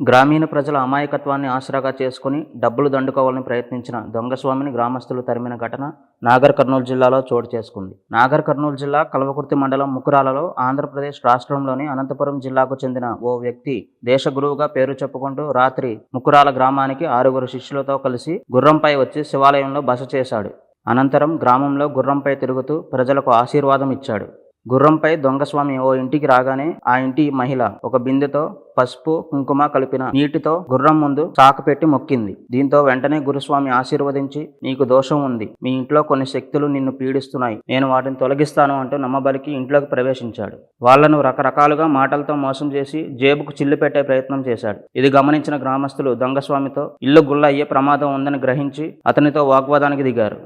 గ్రామీణ ప్రజల అమాయకత్వాన్ని ఆసరాగా చేసుకుని డబ్బులు దండుకోవాలని ప్రయత్నించిన దొంగస్వామిని గ్రామస్తులు తరిమిన ఘటన నాగర్ కర్నూలు జిల్లాలో చోటు చేసుకుంది. నాగర్ కర్నూలు జిల్లా కల్వకుర్తి మండలం ముకురాలలో ఆంధ్రప్రదేశ్ రాష్ట్రంలోని అనంతపురం జిల్లాకు చెందిన ఓ వ్యక్తి దేశగురువుగా పేరు చెప్పుకుంటూ రాత్రి ముకురాల గ్రామానికి 6 శిష్యులతో కలిసి గుర్రంపై వచ్చి శివాలయంలో బస చేశాడు. అనంతరం గ్రామంలో గుర్రంపై తిరుగుతూ ప్రజలకు ఆశీర్వాదం ఇచ్చాడు. గుర్రంపై దొంగస్వామి ఓ ఇంటికి రాగానే ఆ ఇంటి మహిళ ఒక బిందెతో పసుపు కుంకుమ కలిపిన నీటితో గుర్రం ముందు చాకు పెట్టి మొక్కింది. దీంతో వెంటనే గురుస్వామి ఆశీర్వదించి, నీకు దోషం ఉంది, మీ ఇంట్లో కొన్ని శక్తులు నిన్ను పీడిస్తున్నాయి, నేను వాటిని తొలగిస్తాను అంటూ నమ్మబలికి ఇంట్లోకి ప్రవేశించాడు. వాళ్లను రకరకాలుగా మాటలతో మోసం చేసి జేబుకు చిల్లు పెట్టే ప్రయత్నం చేశాడు. ఇది గమనించిన గ్రామస్తులు దొంగస్వామితో ఇల్లు గుల్ల అయ్యే ప్రమాదం ఉందని గ్రహించి అతనితో వాగ్వాదానికి దిగారు.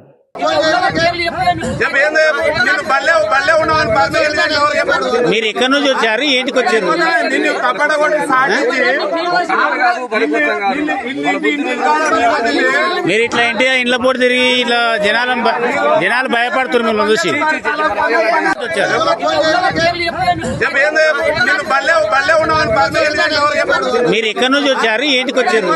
మీరు ఎక్కడి నుంచి వచ్చారు, ఏంటికి వచ్చారు? మీరు ఇట్లా ఇంటి ఇండ్ల పోటీ తిరిగి ఇట్లా జనాలు భయపడుతున్నారు మిమ్మల్ని చూసి. మీరు ఎక్కడి నుంచి వచ్చారు, ఏంటికి వచ్చారు?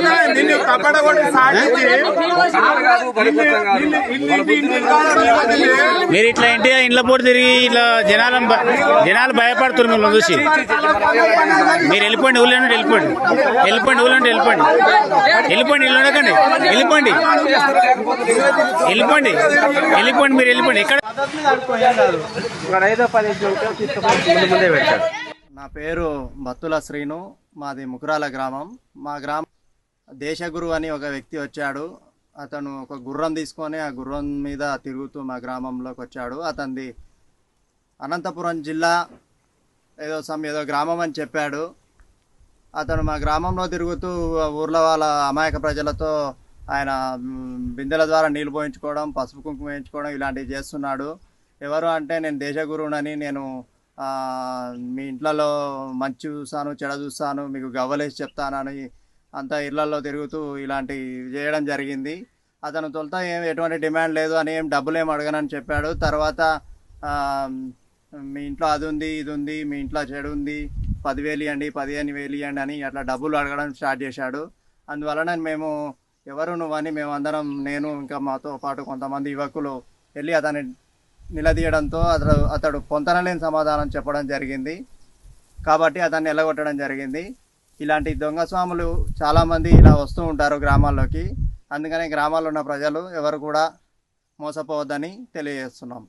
మీరు ఇట్లా ఇంటి ఇండ్ల పోటీ తిరిగి ఇట్లా జనాలు భయపడుతున్నారు మిమ్మల్ని చూసి. మీరు వెళ్ళిపోండి, ఊళ్ళో వెళ్ళిపోండి, ఊళ్ళో వెళ్ళిపోండి, ఇల్లు ఉండకండి, వెళ్ళిపోండి, మీరు వెళ్ళిపోండి. ఇక్కడ నా పేరు బత్తుల శ్రీను, మాది ముకురాల గ్రామం. మా గ్రామం దేశగురు అని ఒక వ్యక్తి వచ్చాడు. అతను ఒక గుర్రం తీసుకొని ఆ గుర్రం మీద తిరుగుతూ మా గ్రామంలోకి వచ్చాడు. అతనిది అనంతపురం జిల్లా ఏదో గ్రామం అని చెప్పాడు. అతను మా గ్రామంలో తిరుగుతూ ఊర్లో వాళ్ళ అమాయక ప్రజలతో ఆయన బిందెల ద్వారా నీళ్ళు పోయించుకోవడం, పసుపు కుంకుమ వేయించుకోవడం ఇలాంటివి చేస్తున్నాడు. ఎవరు అంటే, నేను దేశగురువునని, నేను మీ ఇంట్లో మంచి చూస్తాను, చెడ చూస్తాను, మీకు గవ్వలేసి చెప్తానని అంతా ఇళ్లలో తిరుగుతూ ఇలాంటివి చేయడం జరిగింది. అతను తొలుత ఎటువంటి డిమాండ్ లేదు అని, ఏం డబ్బులు ఏం అడగనని చెప్పాడు. తర్వాత మీ ఇంట్లో అది ఉంది, ఇది ఉంది, మీ ఇంట్లో చెడు ఉంది, 10,000 ఇవ్వండి, 15,000 ఇవ్వండి అని అట్లా డబ్బులు అడగడం స్టార్ట్ చేశాడు. అందువలన మేము ఎవరు నువ్వని మేమందరం, నేను ఇంకా మాతో పాటు కొంతమంది యువకులు వెళ్ళి అతన్ని నిలదీయడంతో అతడు పొంతనలేని సమాధానం చెప్పడం జరిగింది. కాబట్టి అతన్ని ఎల్లగొట్టడం జరిగింది. ఇలాంటి దొంగస్వాములు చాలామంది ఇలా వస్తూ ఉంటారు గ్రామాల్లోకి. అందుకని గ్రామాల్లో ఉన్న ప్రజలు ఎవరు కూడా మోసపోవద్దని తెలియజేస్తున్నాం.